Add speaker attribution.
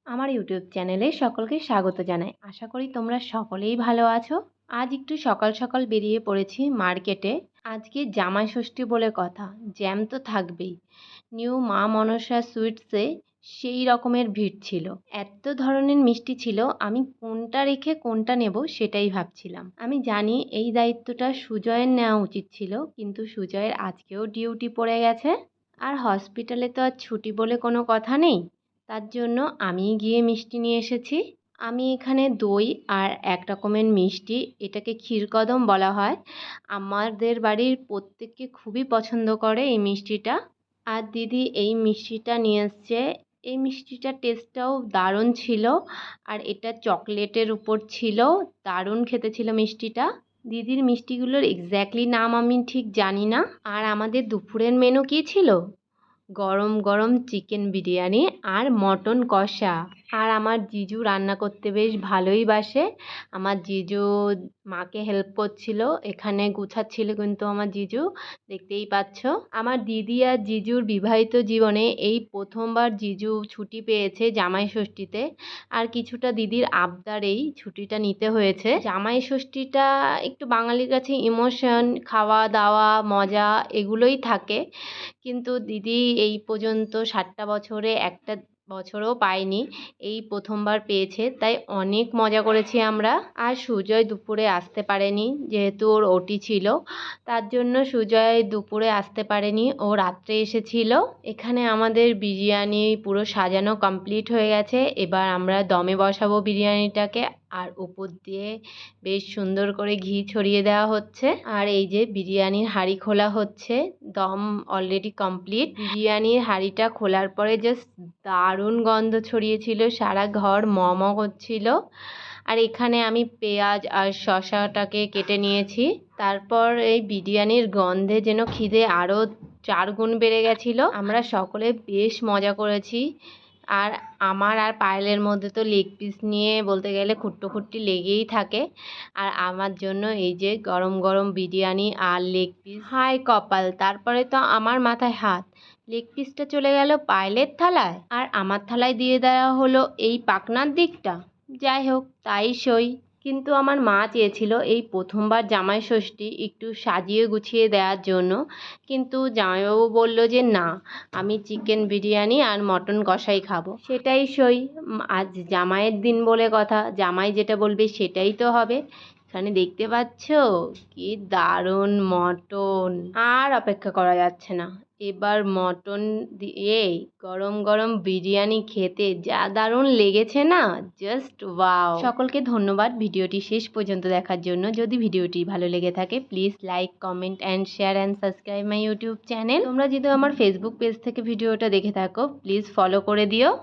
Speaker 1: আমার ইউটিউব চ্যানেলে সকলকে স্বাগত জানাই। আশা করি তোমরা সকলেই ভালো আছো। আজ একটু সকাল সকাল বেরিয়ে পড়েছি মার্কেটে। আজকে জামাই ষষ্ঠী বলে কথা, জ্যাম তো থাকবেই। নিউ মা মনসা সুইটসে সেই রকমের ভিড় ছিল। এত ধরনের মিষ্টি ছিল, আমি কোনটা রেখে কোনটা নেব সেটাই ভাবছিলাম। আমি জানি এই দায়িত্বটা সুজয়ের নেওয়া উচিত ছিল, কিন্তু সুজয়ের আজকেও ডিউটি পড়ে গেছে। আর হসপিটালে তো আর ছুটি বলে কোনো কথা নেই। তার জন্য আমিই গিয়ে মিষ্টি নিয়ে এসেছি। আমি এখানে দই আর এক রকমের মিষ্টি, এটাকে ক্ষীরকদম বলা হয়। আমাদের বাড়ির প্রত্যেকে খুবই পছন্দ করে এই মিষ্টিটা। আর দিদি এই মিষ্টিটা নিয়ে এসছে। এই মিষ্টিটার টেস্টটাও দারুণ ছিল। আর এটা চকলেটের উপর ছিল, দারুণ খেতে ছিল মিষ্টিটা। দিদির মিষ্টিগুলোর এক্স্যাক্টলি নাম আমি ঠিক জানি না। আর আমাদের দুপুরের মেনু কী ছিল? গরম গরম চিকেন বিরিয়ানি আর মটন কষা। আর আমার জিজু রান্না করতে বেশ ভালোই বাসে। আমার জিজু মাকে হেল্প করছিল, এখানে গুছাচ্ছিল কিন্তু আমার জিজু, দেখতেই পাচ্ছ। আমার দিদি আর জিজুর বিবাহিত জীবনে এই প্রথমবার জিজু ছুটি পেয়েছে জামাই ষষ্ঠীতে। আর কিছুটা দিদির আবদারেই ছুটিটা নিতে হয়েছে। জামাই ষষ্ঠীটা একটু বাঙালির কাছে ইমোশন, খাওয়া দাওয়া মজা এগুলোই থাকে। কিন্তু দিদি এই পর্যন্ত 60টা বছরে একটা বছরও পায়নি, এই প্রথমবার পেয়েছে, তাই অনেক মজা করেছি আমরা। আর সুজয় দুপুরে আসতে পারেনি, যেহেতু ওর ওটি ছিল, তার জন্য সুজয় দুপুরে আসতে পারেনি, ও রাত্রে এসেছিল। এখানে আমাদের বিরিয়ানি পুরো সাজানো কমপ্লিট হয়ে গেছে। এবার আমরা দমে বসাবো বিরিয়ানিটাকে, আর উপর দিয়ে বেশ সুন্দর করে ঘি ছড়িয়ে দেওয়া হচ্ছে। আর এই যে বিরিয়ানির হাঁড়ি খোলা হচ্ছে, দম অলরেডি কমপ্লিট। বিরিয়ানির হাঁড়িটা খোলার পরে জাস্ট দারুণ গন্ধ ছড়িয়েছিল, সারা ঘর ম ম করছিল। আর এখানে আমি পেঁয়াজ আর শসাটাকে কেটে নিয়েছি। তারপর এই বিরিয়ানির গন্ধে যেন খিদে আরও 4 গুণ বেড়ে গেছিলো। আমরা সকলে বেশ মজা করেছি। আর আমার আর পায়েলের মধ্যে তো লেগ পিস নিয়ে বলতে গেলে খুঁট্টোখুট্টি লেগেই থাকে। আর আমার জন্য এই যে গরম গরম বিরিয়ানি আর লেগ পিস, হায় কপাল! তারপরে তো আমার মাথায় হাত, লেগ পিসটা চলে গেল পায়েলের থালায়, আর আমার থালায় দিয়ে দেওয়া হলো এই পাখনার দিকটা। যাই হোক, তাই সই। কিন্তু আমার মা চেয়েছিল এই প্রথমবার জামাই ষষ্ঠী একটু সাজিয়ে গুছিয়ে দেওয়ার জন্য, কিন্তু জামাইবাবু বলল যে না, আমি চিকেন বিরিয়ানি আর মটন কষাই খাবো। সেটাই সই। আজ জামাইয়ের দিন বলে কথা, জামাই যেটা বলবে সেটাই তো হবে। এখানে দেখতে পাচ্ছ কি দারুণ মটন, আর অপেক্ষা করা যাচ্ছে না। এবার মটন দিয়ে গরম গরম বিরিয়ানি খেতে যা দারুণ লেগেছে না, জাস্ট ওয়াও। সকলকে ধন্যবাদ ভিডিওটি শেষ পর্যন্ত দেখার জন্য। যদি ভিডিওটি ভালো লেগে থাকে please like, comment and share and subscribe my YouTube channel. তোমরা যদি আমার ফেসবুক পেজ থেকে ভিডিওটা দেখে থাকো প্লিজ ফলো করে দিও।